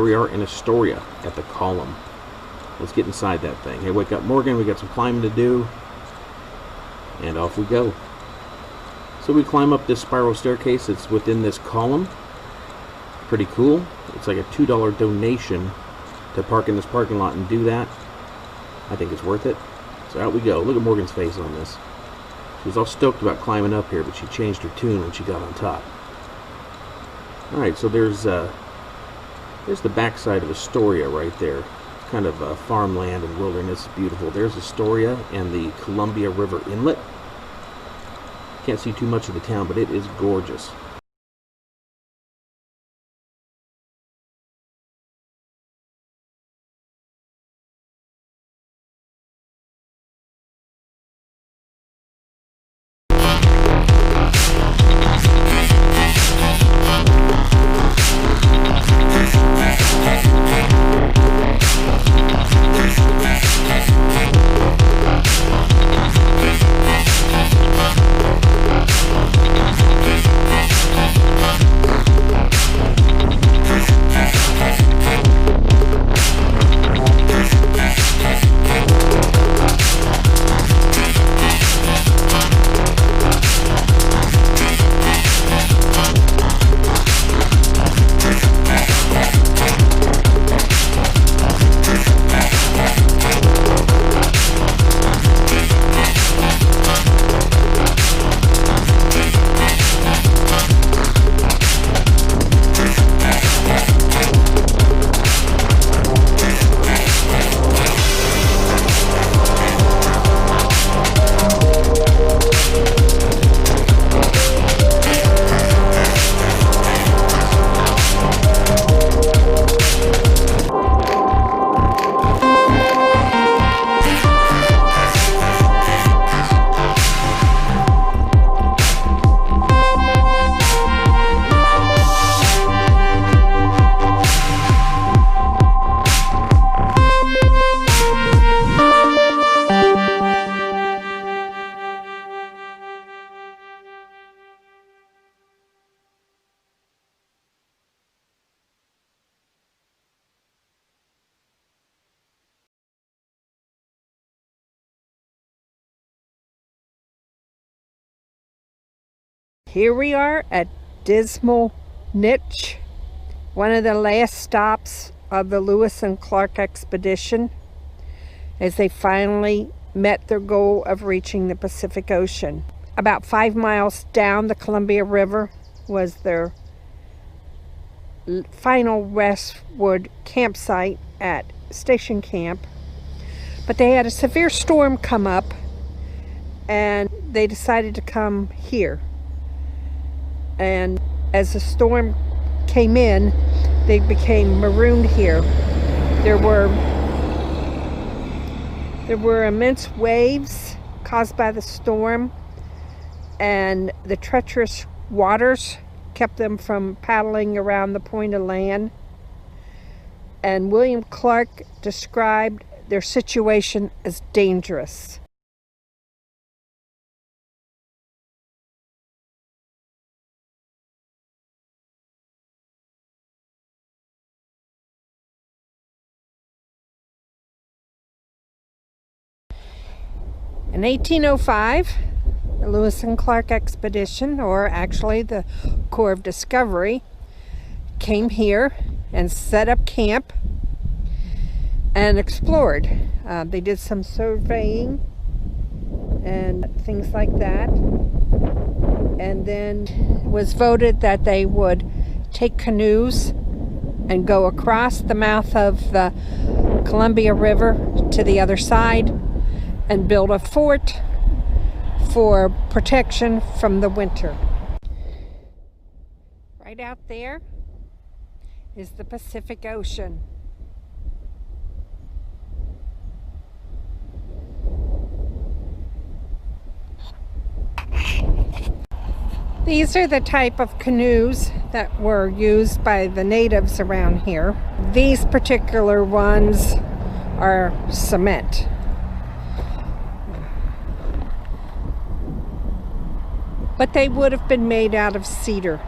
Here we are in Astoria at the column. Let's get inside that thing. Hey, wake up Morgan, we got some climbing to do. And off we go. So we climb up this spiral staircase that's within this column. Pretty cool. It's like a $2 donation to park in this parking lot and do that. I think it's worth it. So out we go. Look at Morgan's face on this. She was all stoked about climbing up here, but she changed her tune when she got on top. Alright, so there's the backside of Astoria right there. It's kind of farmland and wilderness. Beautiful. There's Astoria and the Columbia River Inlet. Can't see too much of the town, but it is gorgeous. Here we are at Dismal Niche, one of the last stops of the Lewis and Clark expedition, as they finally met their goal of reaching the Pacific Ocean. About 5 miles down the Columbia River was their final Westwood campsite at Station Camp, but they had a severe storm come up and they decided to come here. And as the storm came in, they became marooned here. There were immense waves caused by the storm, and the treacherous waters kept them from paddling around the point of land. And William Clark described their situation as dangerous. In 1805, the Lewis and Clark expedition, or actually the Corps of Discovery, came here and set up camp and explored. They did some surveying and things like that, and then it was voted that they would take canoes and go across the mouth of the Columbia River to the other side and build a fort for protection from the winter. Right out there is the Pacific Ocean. These are the type of canoes that were used by the natives around here. These particular ones are cement. But they would have been made out of cedar.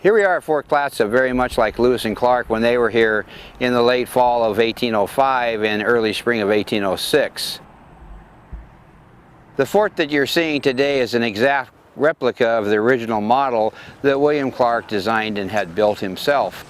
Here we are at Fort Clatsop, very much like Lewis and Clark when they were here in the late fall of 1805 and early spring of 1806. The fort that you're seeing today is an exact replica of the original model that William Clark designed and had built himself.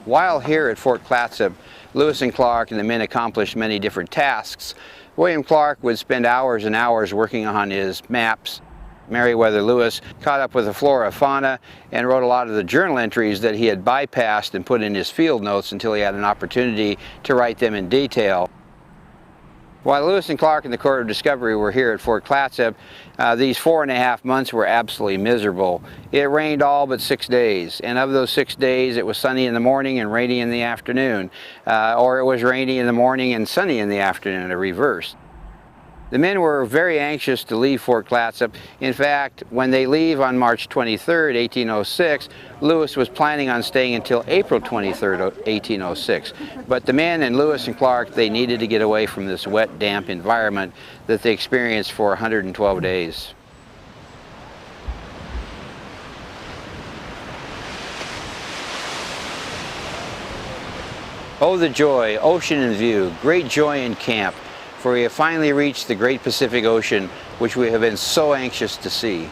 While here at Fort Clatsop, Lewis and Clark and the men accomplished many different tasks. William Clark would spend hours and hours working on his maps. Meriwether Lewis caught up with the flora and fauna and wrote a lot of the journal entries that he had bypassed and put in his field notes until he had an opportunity to write them in detail. While Lewis and Clark and the Corps of Discovery were here at Fort Clatsop, these 4.5 months were absolutely miserable. It rained all but 6 days, and of those 6 days it was sunny in the morning and rainy in the afternoon, or it was rainy in the morning and sunny in the afternoon, a reverse. The men were very anxious to leave Fort Clatsop. In fact, when they leave on March 23rd, 1806, Lewis was planning on staying until April 23rd, 1806. But the men and Lewis and Clark, they needed to get away from this wet, damp environment that they experienced for 112 days. Oh, the joy, ocean in view, great joy in camp. For we have finally reached the great Pacific Ocean, which we have been so anxious to see.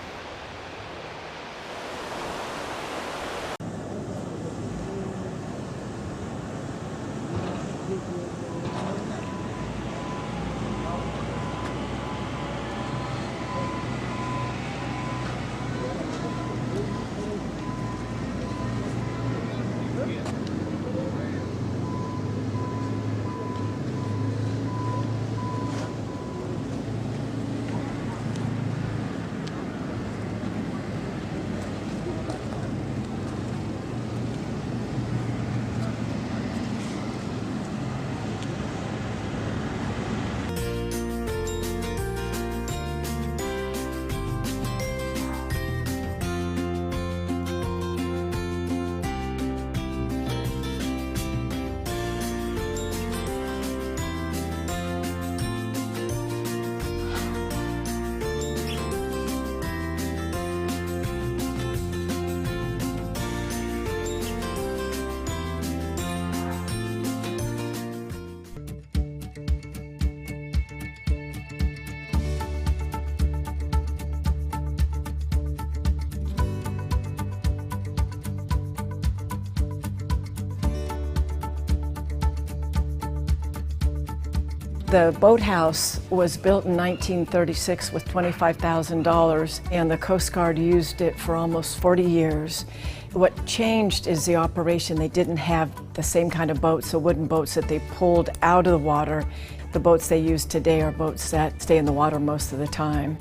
The boathouse was built in 1936 with $25,000, and the Coast Guard used it for almost 40 years. What changed is the operation. They didn't have the same kind of boats, the wooden boats that they pulled out of the water. The boats they use today are boats that stay in the water most of the time.